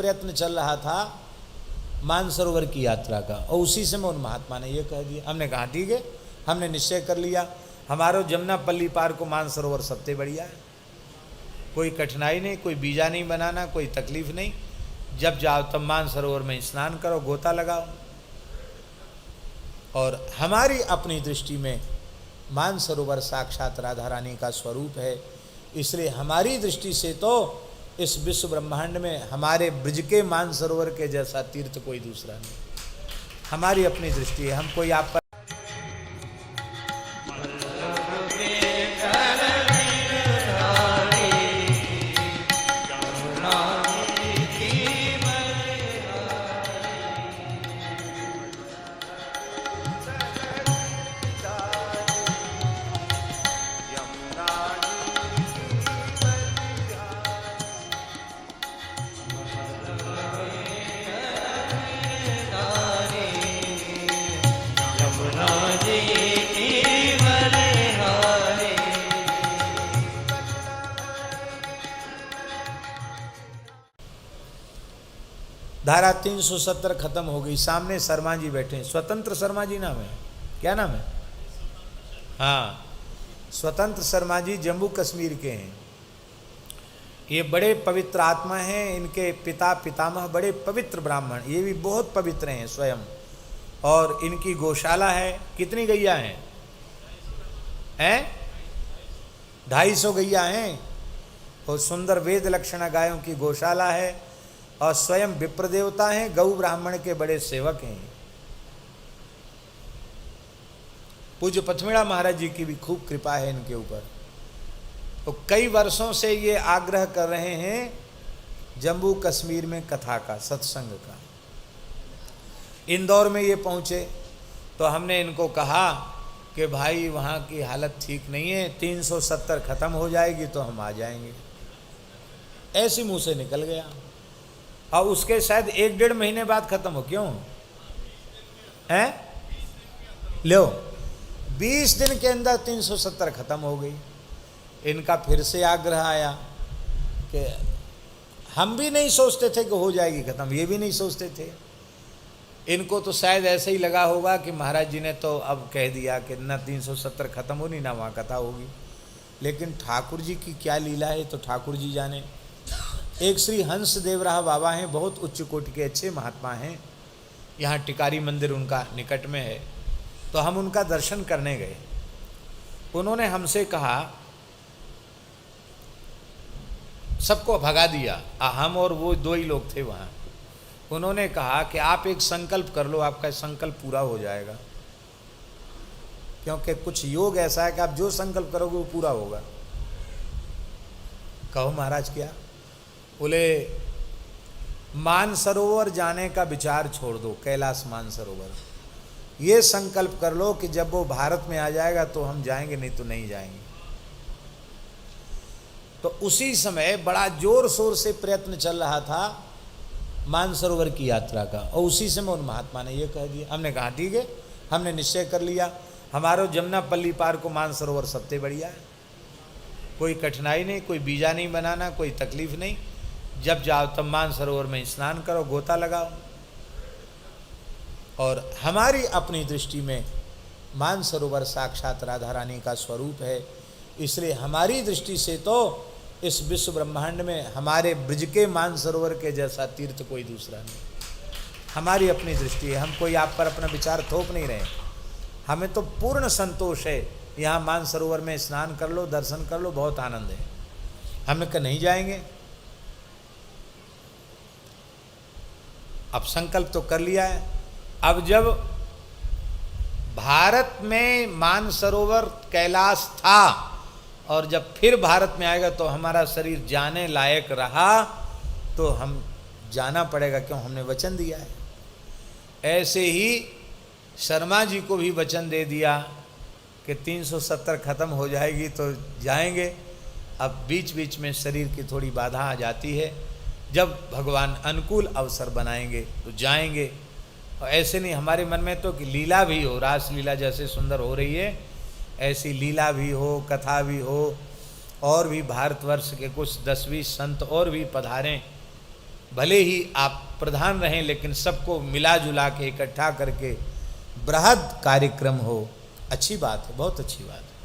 प्रयत्न चल रहा था मानसरोवर की यात्रा का, और उसी समय उन महात्मा ने ये कह दिया। हमने कहा ठीक है, हमने निश्चय कर लिया, हमारो जमुनापल्ली पार को मानसरोवर सबसे बढ़िया है, कोई कठिनाई नहीं, कोई बीजा नहीं बनाना, कोई तकलीफ नहीं। जब जाओ तब मानसरोवर में स्नान करो, गोता लगाओ। और हमारी अपनी दृष्टि में मानसरोवर साक्षात राधा रानी का स्वरूप है, इसलिए हमारी दृष्टि से तो इस विश्व ब्रह्मांड में हमारे ब्रज के मानसरोवर के जैसा तीर्थ कोई दूसरा नहीं। हमारी अपनी दृष्टि है, हम कोई आप पर धारा 370 खत्म हो गई। सामने शर्मा जी बैठे हैं, स्वतंत्र शर्मा जी नाम है, क्या नाम है? हाँ, स्वतंत्र शर्मा जी जम्मू कश्मीर के हैं। ये बड़े पवित्र आत्मा हैं, इनके पिता पितामह बड़े पवित्र ब्राह्मण, ये भी बहुत पवित्र हैं स्वयं। और इनकी गौशाला है। कितनी गैया हैं? 250 गैया हैं, और सुंदर वेद लक्षणा गायों की गौशाला है, और स्वयं विप्र देवता हैं, गौ ब्राह्मण के बड़े सेवक हैं। पूज्य पथमेड़ा महाराज जी की भी खूब कृपा है इनके ऊपर। तो कई वर्षों से ये आग्रह कर रहे हैं जम्मू कश्मीर में कथा का, सत्संग का। इंदौर में ये पहुँचे तो हमने इनको कहा कि भाई वहाँ की हालत ठीक नहीं है, 370 खत्म हो जाएगी तो हम आ जाएंगे। ऐसे मुंह से निकल गया, और उसके शायद 1-1.5 महीने बाद खत्म हो। क्यों हैं? लो 20 दिन के अंदर 370 खत्म हो गई। इनका फिर से आग्रह आया कि हम भी नहीं सोचते थे कि हो जाएगी खत्म, ये भी नहीं सोचते थे। इनको तो शायद ऐसे ही लगा होगा कि महाराज जी ने तो अब कह दिया कि ना 370 खत्म हो, नहीं ना वहाँ कथा होगी। लेकिन ठाकुर जी की क्या लीला है तो ठाकुर जी जाने। एक श्री हंस देवराह बाबा हैं, बहुत उच्च कोटि के अच्छे महात्मा हैं। यहाँ टिकारी मंदिर उनका निकट में है, तो हम उनका दर्शन करने गए। उन्होंने हमसे कहा, सबको भगा दिया, हम और वो 2 ही लोग थे वहाँ। उन्होंने कहा कि आप एक संकल्प कर लो, आपका संकल्प पूरा हो जाएगा, क्योंकि कुछ योग ऐसा है कि आप जो संकल्प करोगे वो पूरा होगा। कहो महाराज क्या? बोले मानसरोवर जाने का विचार छोड़ दो, कैलाश मानसरोवर। ये संकल्प कर लो कि जब वो भारत में आ जाएगा तो हम जाएंगे, नहीं तो नहीं जाएंगे। तो उसी समय बड़ा जोर शोर से प्रयत्न चल रहा था मानसरोवर की यात्रा का, और उसी समय उन महात्मा ने ये कह दिया। हमने कहा ठीक है, हमने निश्चय कर लिया, हमारो जमुनापल्ली पार को मानसरोवर सबसे बढ़िया है, कोई कठिनाई नहीं, कोई बीजा नहीं बनाना, कोई तकलीफ नहीं। जब जाओ तब मानसरोवर में स्नान करो, गोता लगाओ। और हमारी अपनी दृष्टि में मानसरोवर साक्षात राधा रानी का स्वरूप है, इसलिए हमारी दृष्टि से तो इस विश्व ब्रह्मांड में हमारे ब्रज के मानसरोवर के जैसा तीर्थ कोई दूसरा नहीं। हमारी अपनी दृष्टि है, हम कोई आप पर अपना विचार थोप नहीं रहे। हमें तो पूर्ण संतोष है, यहाँ मानसरोवर में स्नान कर लो, दर्शन कर लो, बहुत आनंद है। हमने कहा नहीं जाएंगे। अब संकल्प तो कर लिया है। अब जब भारत में मानसरोवर कैलाश था, और जब फिर भारत में आएगा तो हमारा शरीर जाने लायक रहा तो हम जाना पड़ेगा, क्यों? हमने वचन दिया है। ऐसे ही शर्मा जी को भी वचन दे दिया कि 370 खत्म हो जाएगी तो जाएंगे। अब बीच बीच में शरीर की थोड़ी बाधा आ जाती है, जब भगवान अनुकूल अवसर बनाएंगे तो जाएंगे। और ऐसे नहीं, हमारे मन में तो कि लीला भी हो, रास लीला जैसे सुंदर हो रही है ऐसी लीला भी हो, कथा भी हो, और भी भारतवर्ष के कुछ 10-20 संत और भी पधारें, भले ही आप प्रधान रहें लेकिन सबको मिला जुला के इकट्ठा करके बृहद कार्यक्रम हो, अच्छी बात है, बहुत अच्छी बात है।